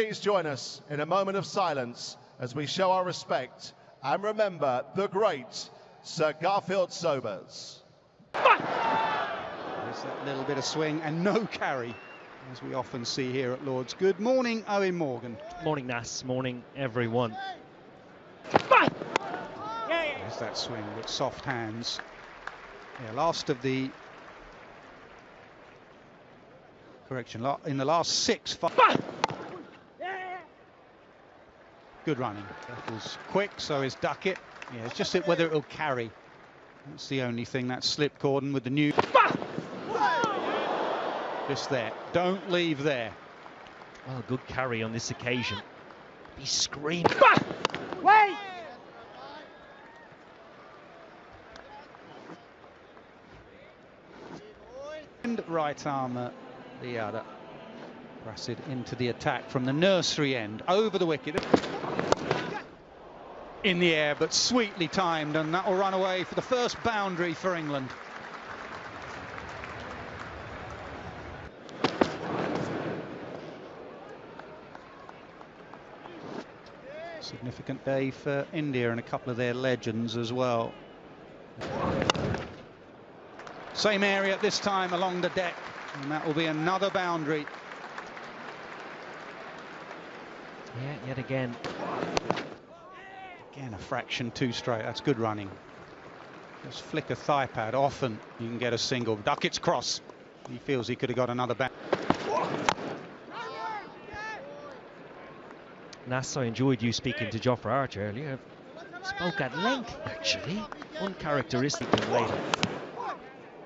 please join us in a moment of silence as we show our respect and remember the great Sir Garfield Sobers. There's that little bit of swing and no carry, as we often see here at Lord's. Good morning, Owen Morgan. Morning, Nas. Morning, everyone. There's that swing with soft hands. Yeah, last of the... Correction, in the last 6... Good running. Bethel's quick, so is Duckett. Yeah, it's just whether it'll carry. That's the only thing. That slip cordon with the new... Just there. Don't leave there. Well, good carry on this occasion. Be screaming. Wait! And right arm, the other. Press it into the attack from the nursery end. Over the wicket. In the air, but sweetly timed, and that will run away for the first boundary for England. Significant day for India and a couple of their legends as well. Same area this time along the deck, and that will be another boundary. Yeah, yet again. Again, a fraction too straight. That's good running. Just flick a thigh pad. Often you can get a single. Duckett's cross. He feels he could have got another back. Nas, I enjoyed you speaking to Jofra Archer earlier. Spoke at length, actually. Uncharacteristic of later.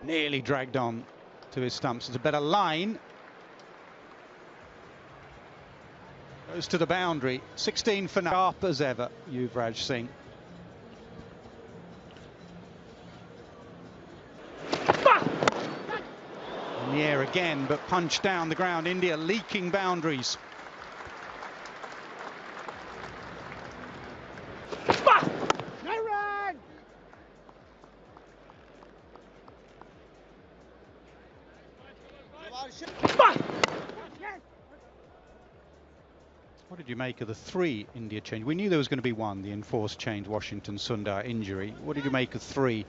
Nearly dragged on to his stumps. It's a better line. Goes to the boundary. 16 for now. Sharp as ever, Yuvraj Singh. In the air again, but punched down the ground. India leaking boundaries. No run! What did you make of the 3 India change? We knew there was going to be 1, the enforced change, Washington Sundar injury. What did you make of 3?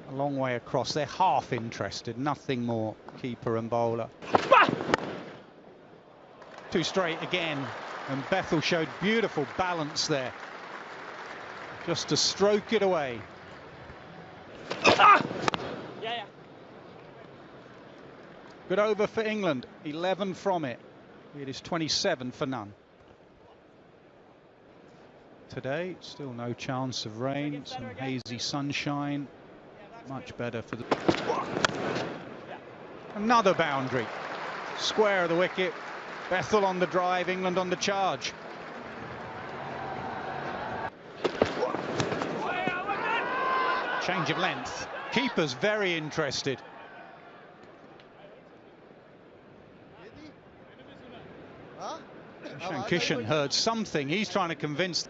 A long way across. They're half interested, nothing more, keeper and bowler. Too straight again, and Bethel showed beautiful balance there. Just to stroke it away. Good over for England, 11 from it. It is 27 for none. Today, still no chance of rain, some hazy sunshine. Much better for the... Another boundary. Square of the wicket. Bethel on the drive, England on the charge. Change of length. Keeper's very interested. Kishan heard something. He's trying to convince.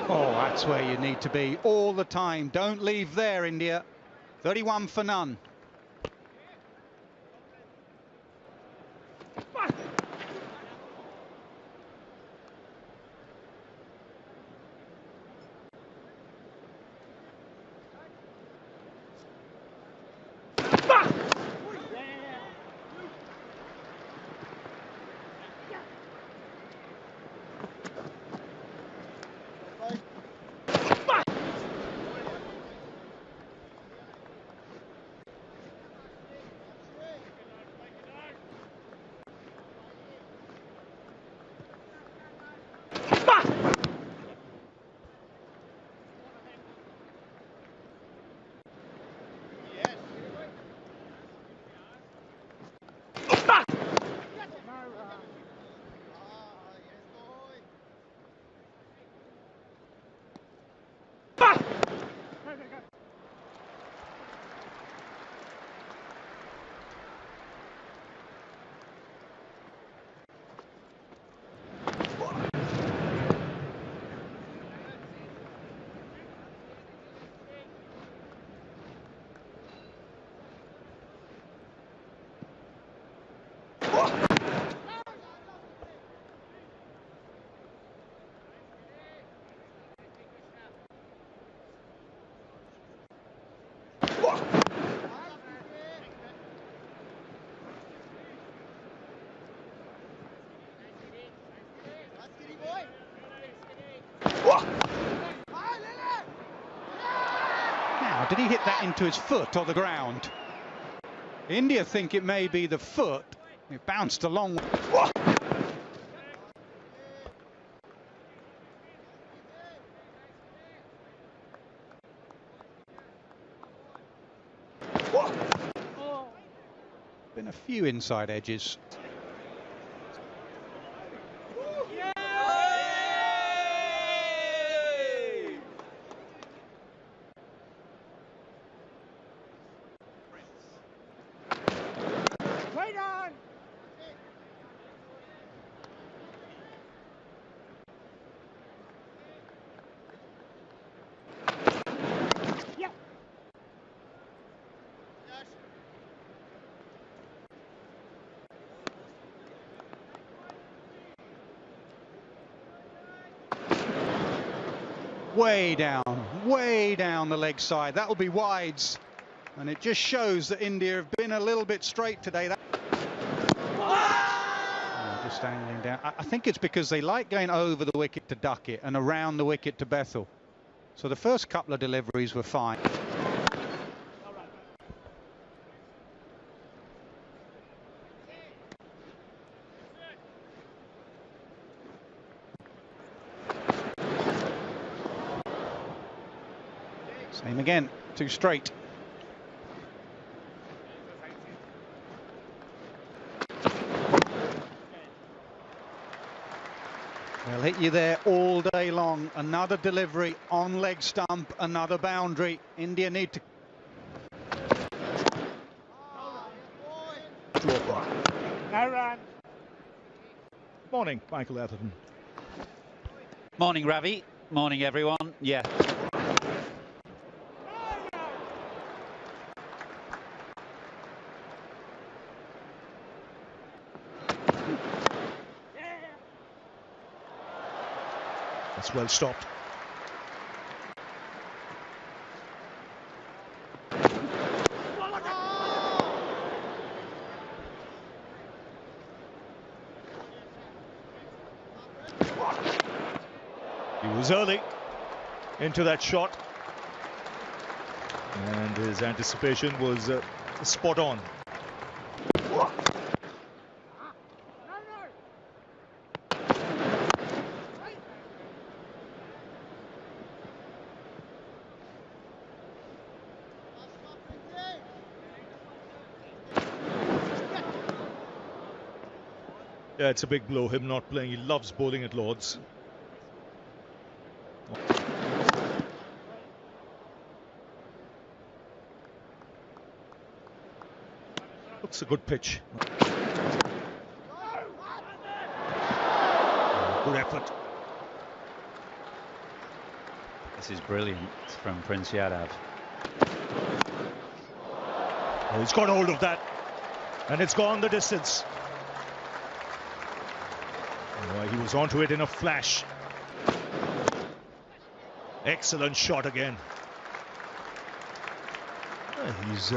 Oh, that's where you need to be all the time. Don't leave there, India. 31 for none. Now, did he hit that into his foot or the ground? India think it may be the foot. It bounced along. Been a few inside edges. Wait on. Yeah. Way down the leg side. That'll be wides. And it just shows that India have been a little bit straight today. Just angling down. I think it's because they like going over the wicket to duck it and around the wicket to Bethel. So the first couple of deliveries were fine. Same again, too straight. They'll hit you there all day long. Another delivery on leg stump, another boundary. India need to. No run. Morning, Michael Atherton. Morning, Ravi. Morning, everyone. Yeah. That's well stopped. He was early into that shot, and his anticipation was spot on. Yeah, it's a big blow, him not playing. He loves bowling at Lord's. Looks a good pitch. Good effort. This is brilliant from Prince Yadav. Oh, he's got hold of that, and it's gone the distance. Oh, he was onto it in a flash. Excellent shot again. He's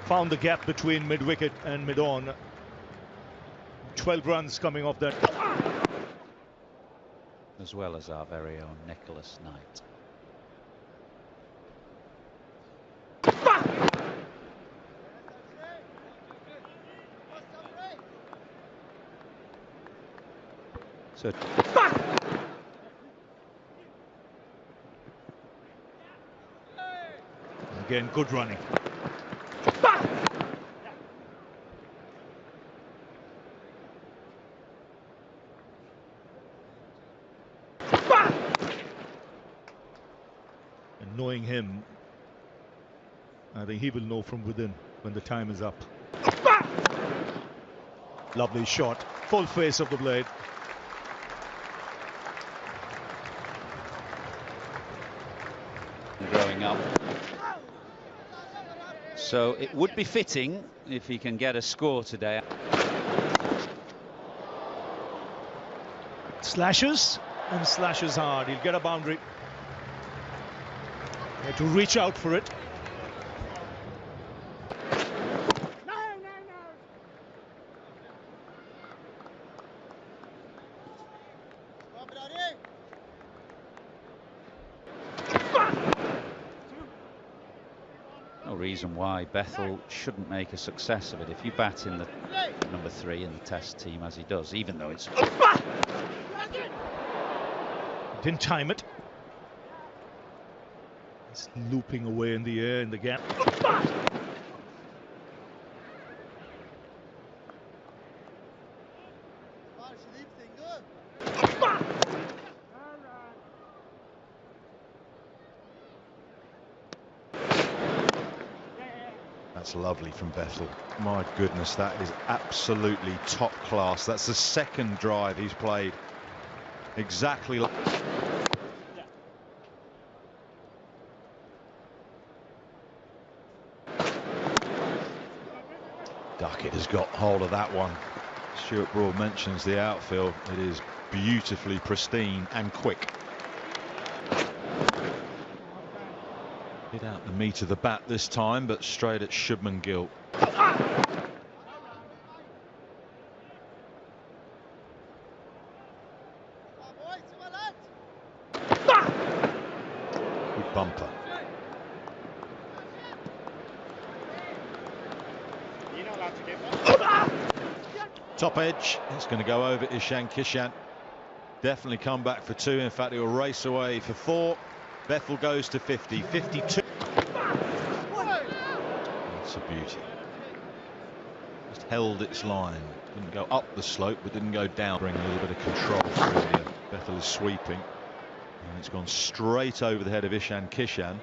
found the gap between mid-wicket and mid-on. 12 runs coming off that. As well as our very own Nicholas Knight. So again, good running. And knowing him, I think he will know from within when the time is up. Lovely shot, full face of the blade. growing up. So it would be fitting if he can get a score today. Slashes and slashes hard. He'll get a boundary. He had to reach out for it. reason why Bethel shouldn't make a success of it. If you bat in the number 3 in the Test team as he does, even though it's... Didn't time it. It's looping away in the air in the gap. That's lovely from Bethel. My goodness, that is absolutely top class. That's the second drive he's played exactly like... Duckett has got hold of that one. Stuart Broad mentions the outfield. It is beautifully pristine and quick. Hit out the meat of the bat this time, but straight at Shubman Gill. With bumper. Top edge. It's going to go over Ishan Kishan. Definitely come back for 2. In fact, it will race away for 4. Bethel goes to 50. 52. That's a beauty. Just held its line. Didn't go up the slope, but didn't go down. Bring a little bit of control through here. Bethel is sweeping. And it's gone straight over the head of Ishan Kishan.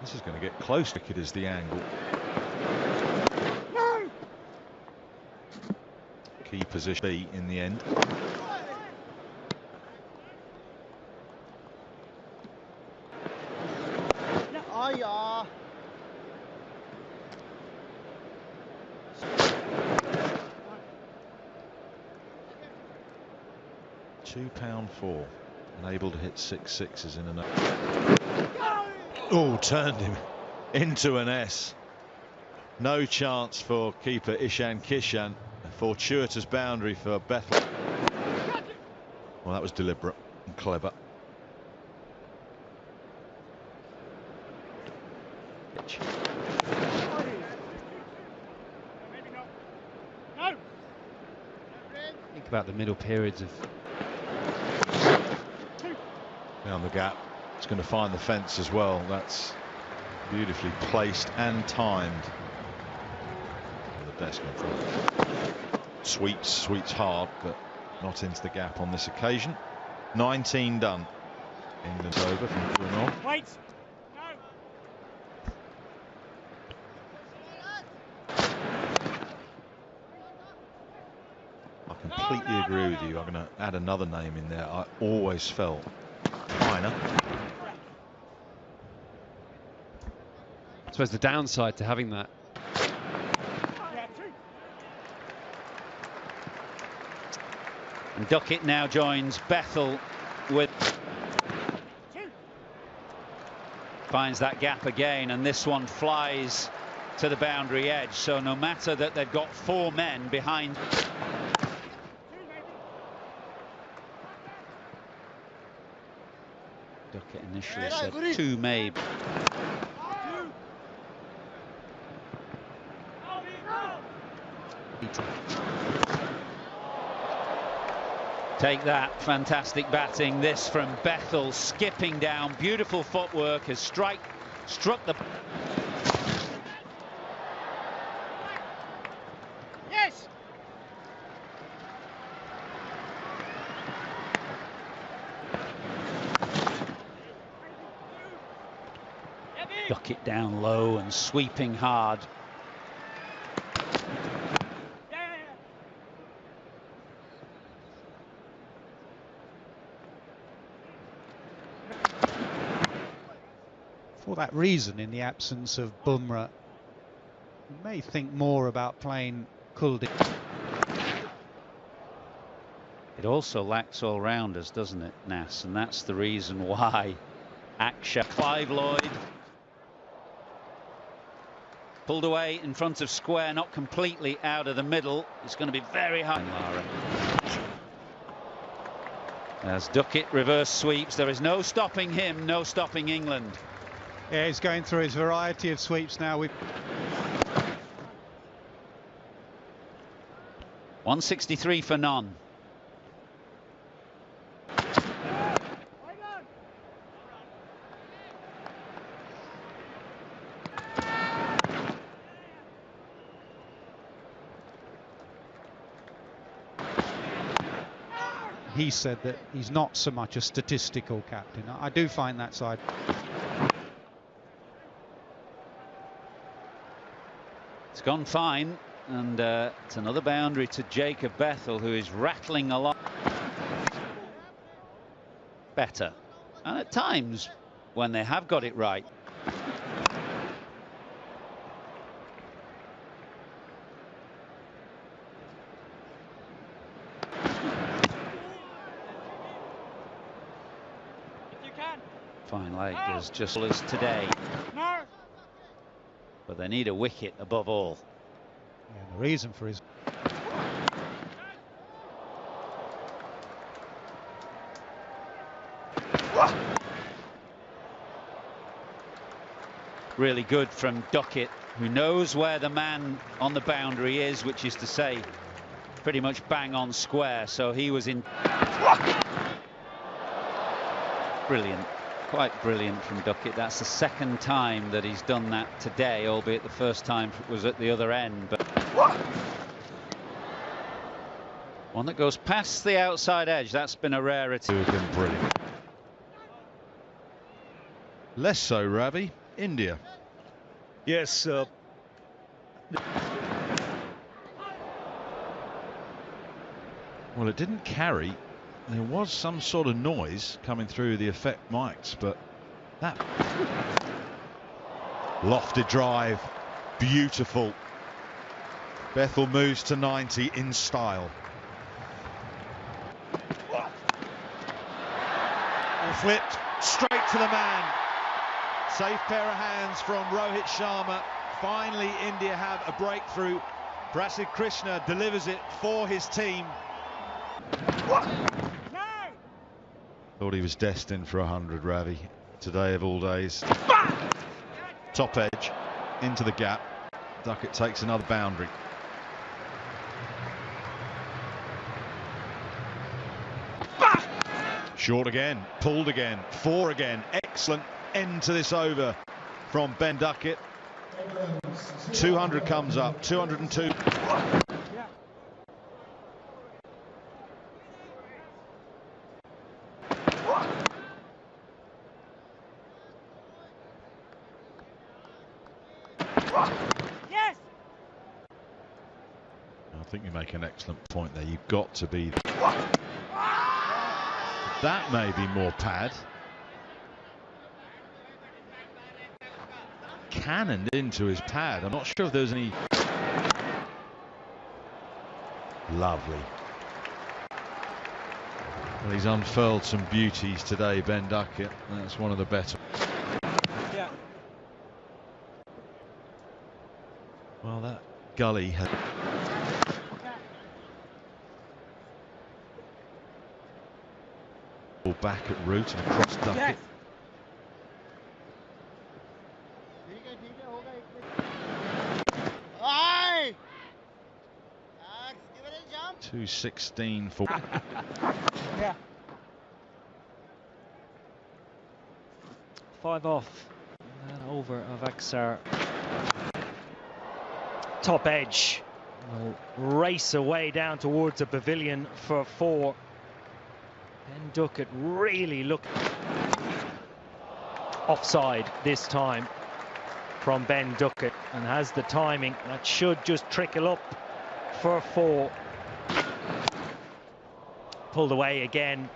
This is going to get close. It is the angle. Key position B in the end. £2.4, and able to hit 6 sixes in an... Oh, turned him into an S. No chance for keeper Ishan Kishan. A fortuitous boundary for Bethel. Well, that was deliberate and clever. Think about the middle periods of... Down the gap. It's going to find the fence as well. That's beautifully placed and timed. The best control. Sweeps hard, but not into the gap on this occasion. 19 done. England's over from Bruno. Wait. I completely agree with you. I'm going to add another name in there. I always felt Minor. I suppose the downside to having that. And Duckett now joins Bethel with... Finds that gap again, and this one flies to the boundary edge. So no matter that they've got 4 men behind... Duckett initially said 2 maybe. Take that, fantastic batting. This from Bethel, skipping down, beautiful footwork, has struck the... Yes. Duckett down low and sweeping hard. For that reason, in the absence of Bumrah, you may think more about playing Kuldeep. It also lacks all-rounders, doesn't it, Nas? And that's the reason why Aksha... Clive Lloyd pulled away in front of square, not completely out of the middle. It's going to be very high. Lara. As Duckett reverse sweeps, there is no stopping him, no stopping England. Yeah, he's going through his variety of sweeps now. 163 for none. He said that he's not so much a statistical captain. I do find that side. It's gone fine, and it's another boundary to Jacob Bethel, who is rattling along better, and at times when they have got it right. Fine leg as just as today, but they need a wicket above all. Yeah, the reason for his really good from Duckett, who knows where the man on the boundary is, which is to say pretty much bang on square, so he was in. Brilliant. Quite brilliant from Duckett. That's the second time that he's done that today, albeit the first time was at the other end. But one that goes past the outside edge, that's been a rarity. Again, brilliant. Less so, Ravi. India. Yes. Well, it didn't carry. There was some sort of noise coming through the effect mics, but that lofted drive, beautiful. Bethel moves to 90 in style. Flipped straight to the man. Safe pair of hands from Rohit Sharma. Finally, India have a breakthrough. Prasid Krishna delivers it for his team. Thought he was destined for 100, Ravi. Today of all days. Top edge, into the gap. Duckett takes another boundary. Short again, pulled again, 4 again. Excellent end to this over from Ben Duckett. 200 comes up, 202. Yes. I think you make an excellent point there. You've got to be. That may be more pad. Cannoned into his pad. I'm not sure if there's any. Lovely. Well, he's unfurled some beauties today, Ben Duckett. That's one of the better. Yeah. Well, that gully had. Back at root and across Duckett. Yes. Aye. Give it a jump. 216 for. Yeah. 5 off. And then over of Aksar. Top edge. Will race away down towards the pavilion for 4. Ben Duckett really looking offside this time from Ben Duckett, and has the timing. That should just trickle up for 4. Pulled away again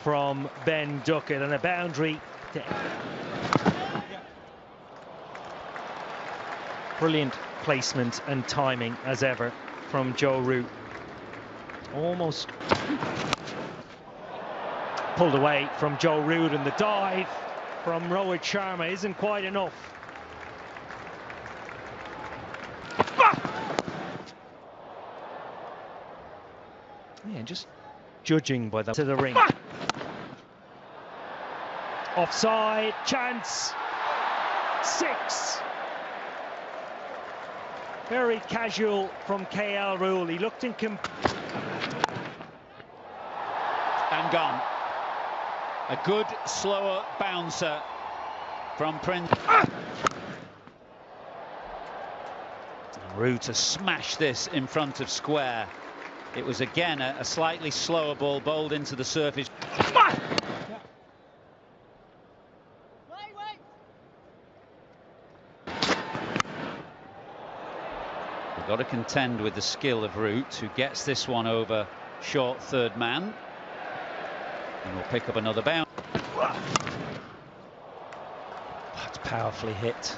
from Ben Duckett, and a boundary. Brilliant placement and timing as ever from Joe Root. Almost pulled away from Joe Root, and the dive from Rohit Sharma isn't quite enough. Yeah, just judging by the to the ring. Offside chance. 6. Very casual from KL Rule. He looked in And gone. A good, slower bouncer from Prince. Roux to smash this in front of square. It was again a slightly slower ball bowled into the surface. We've got to contend with the skill of Roux, who gets this one over short third man. And we'll pick up another bounce. That's powerfully hit.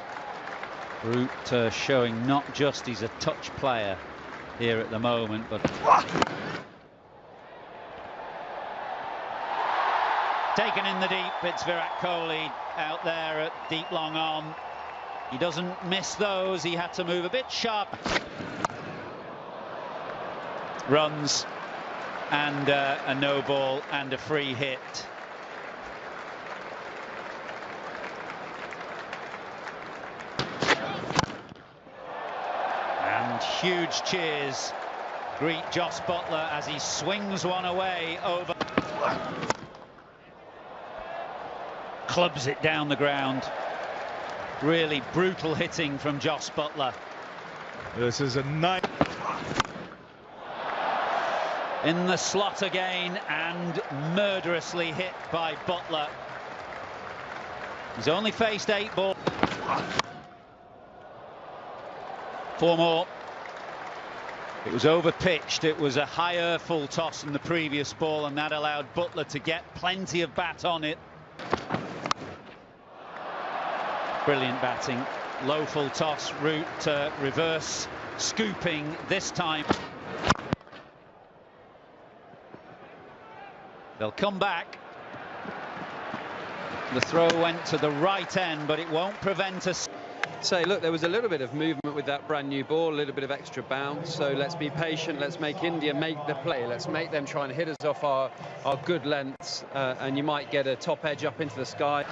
Roux showing not just he's a touch player here at the moment, but taken in the deep. It's Virat Kohli out there at deep long on. He doesn't miss those. He had to move a bit sharp. Runs and a no ball and a free hit. And huge cheers greet Jos Buttler as he swings one away over. Clubs it down the ground. Really brutal hitting from Jos Buttler. This is a nice. In the slot again and murderously hit by Buttler. He's only faced 8 balls. 4 more. It was over-pitched. It was a higher full toss in the previous ball, and that allowed Buttler to get plenty of bat on it. Brilliant batting. Low full toss, Roux to reverse, scooping this time. They'll come back. The throw went to the right end, but it won't prevent us. Say, look, there was a little bit of movement with that brand new ball, a little bit of extra bounce, so let's be patient, let's make India make the play, let's make them try and hit us off our good lengths, and you might get a top edge up into the sky.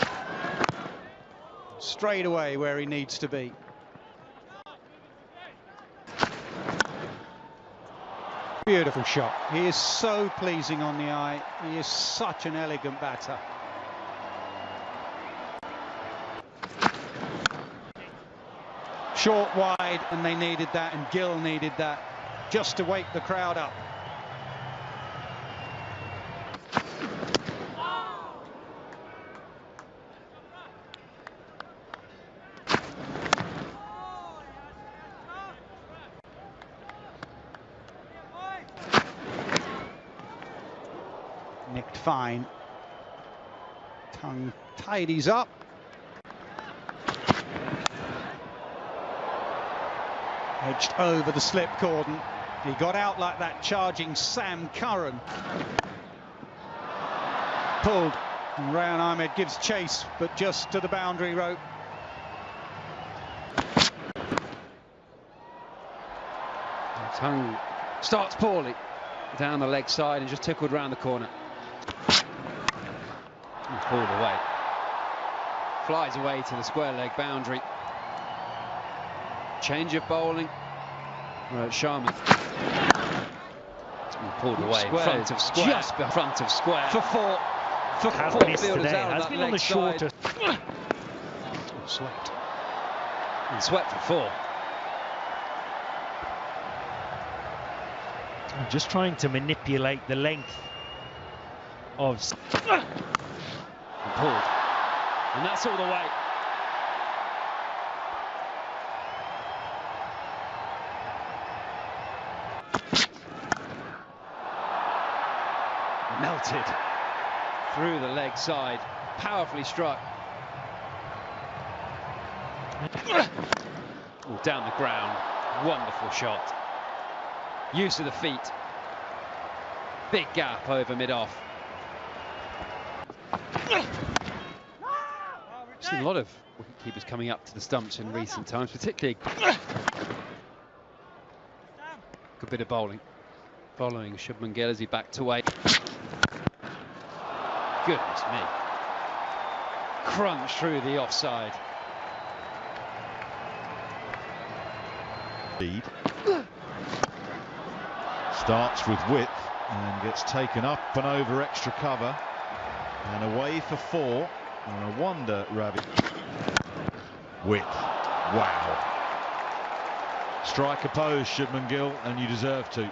Straight away where he needs to be. Beautiful shot. He is so pleasing on the eye. He is such an elegant batter. Short, wide, and they needed that, and Gill needed that, just to wake the crowd up. Nicked fine. Tongue tidies up. Edged over the slip cordon. He got out like that charging Sam Curran. Pulled. And Rayan Ahmed gives chase, but just to the boundary rope. Tongue starts poorly down the leg side and just tickled round the corner. And pulled away. Flies away to the square leg boundary. Change of bowling. Sharma. Pulled away. Front of square. Just front of square. For 4. For 4 fielders out has of that been leg on the shorter. Swept. And swept for 4. I'm just trying to manipulate the length of. And pulled. And that's all the way. Melted through the leg side, powerfully struck. Ooh, down the ground, wonderful shot. Use of the feet. Big gap over mid-off. We've seen a lot of wicketkeepers coming up to the stumps in recent times, particularly good bit of bowling. Following Shubman Gill as he backed away. Goodness me. Crunch through the offside. Lead. Starts with width and gets taken up and over extra cover and away for 4. And I wonder, Ravi. Width. Wow. Strike a pose, Shubman Gill, and you deserve to.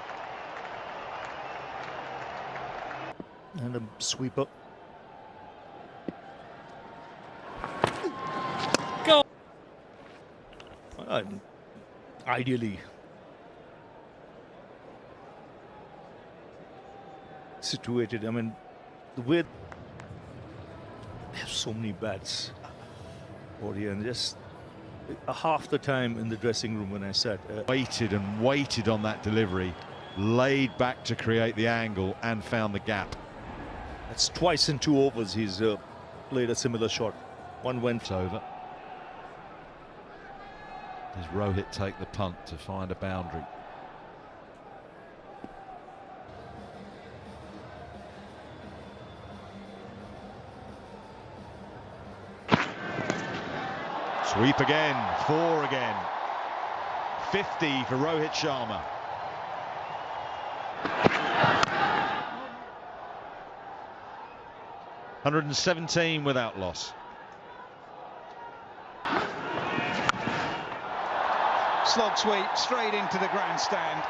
And a sweeper. Go. Ideally situated. I mean, the way they have so many bats, ODI, and just half the time in the dressing room when I sat, Waited and waited on that delivery, laid back to create the angle and found the gap. that's twice in 2 overs he's played a similar shot. One went Over. Does Rohit take the punt to find a boundary? Sweep again, 4 again. 50 for Rohit Sharma. $117 without loss. Slog sweep straight into the grandstand.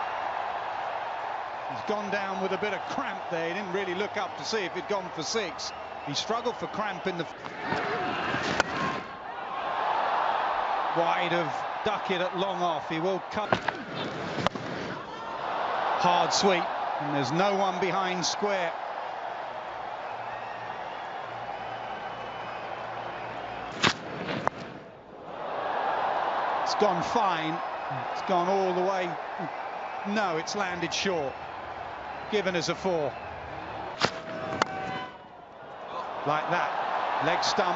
He's gone down with a bit of cramp there. He didn't really look up to see if he'd gone for 6. He struggled for cramp in the wide of Duckett at long off. He will cut. Hard sweep, and there's no one behind square. It's gone fine. It's gone all the way. No, it's landed short. Given as a 4. Like that. Leg stump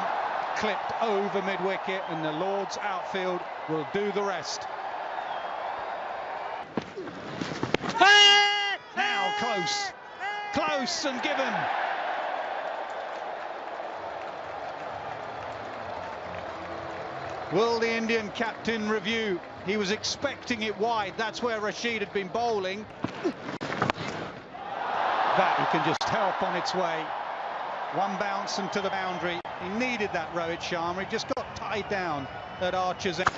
clipped over mid-wicket, and the Lord's outfield will do the rest. Now close. Close and given. Will the Indian captain review? He was expecting it wide. That's where Rashid had been bowling. That he can just help on its way. One bounce and to the boundary. He needed that, Rohit Sharma. He just got tied down at Archer's end.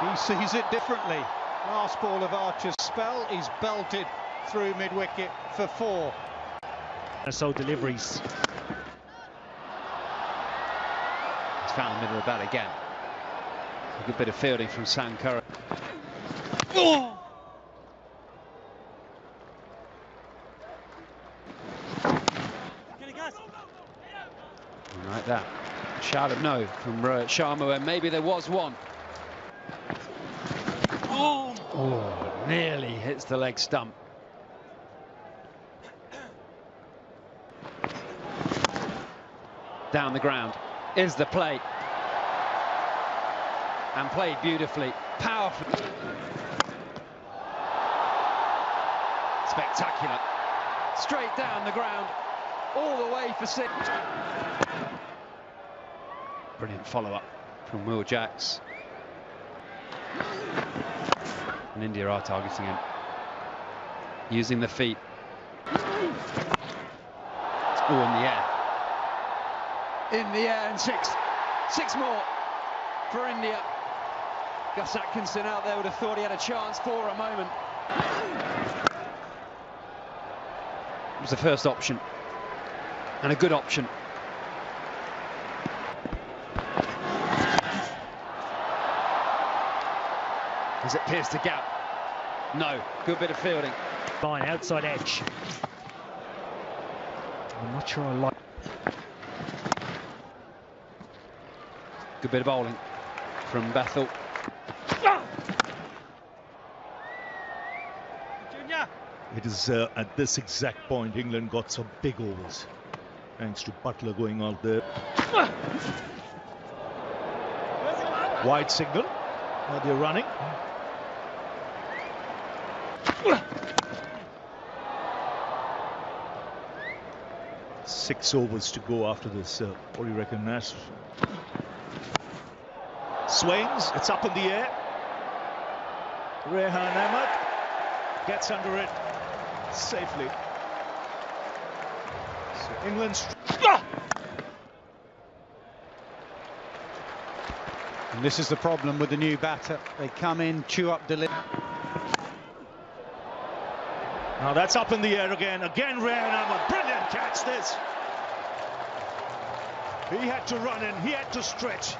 He sees it differently. Last ball of Archer's spell. He's belted through mid-wicket for 4. So deliveries. Found the middle of that again. A good bit of fielding from Sankara. Oh. Like that. Shout of no from Sharma, where maybe there was one. Oh, nearly hits the leg stump. Down the ground is the play. And played beautifully, powerfully. Spectacular. Straight down the ground, all the way for 6. Brilliant follow-up from Will Jacks. And India are targeting him. Using the feet. Oh, in the air. In the air, and 6 more for India. Gus Atkinson out there would have thought he had a chance for a moment. It was the first option, and a good option. Has it pierced the gap? No. Good bit of fielding. Fine, outside edge. I'm not sure I like. Good bit of bowling from Bethel. It is at this exact point England got some big overs, thanks to Butler going out there. Wide signal. Now they're running. Six overs to go after this. What do you reckon, Nash? Swings, it's up in the air. Rehan Ahmed gets under it safely. So England's... And this is the problem with the new batter. They come in, chew up delivery. Now that's up in the air again. Again, Rehan Ahmed. Brilliant catch, this. He had to run in, he had to stretch.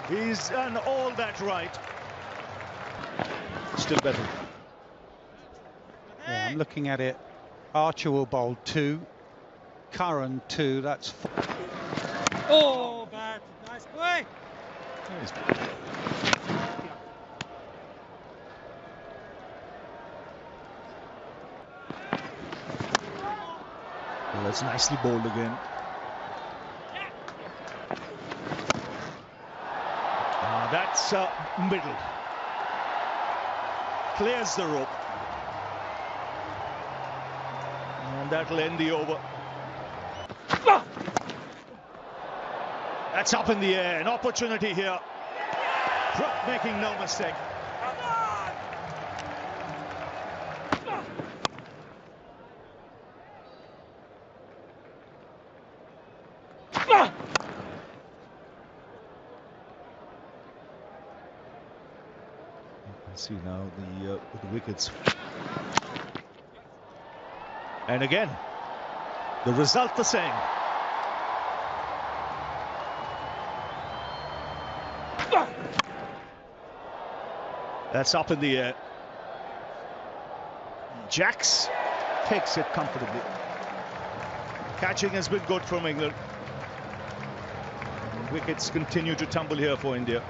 He's done all that right. Still better. Yeah, I'm looking at it. Archer will bowl 2. Curran 2. That's 4. Oh, bad. Nice play. Well, that's nicely bowled again. That's middle. Clears the rope. And that'll end the over. That's up in the air. An opportunity here. Brook making no mistake. See now the wickets, and again the result the same. That's up in the air. Jacks takes it comfortably. Catching has been good from England. Wickets continue to tumble here for India.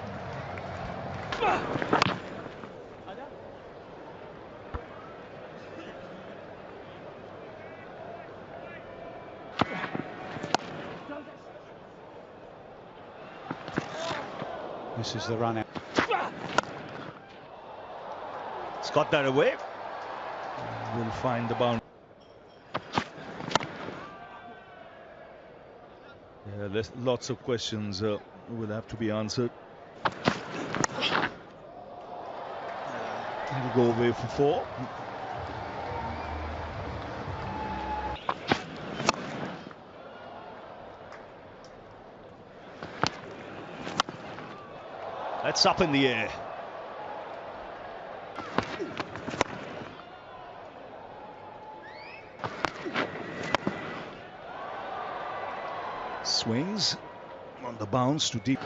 This is the run out. It's got that away. We'll find the boundary. Yeah, there's lots of questions will have to be answered. He'll go away for 4. That's up in the air. Swings on the bounce to deep.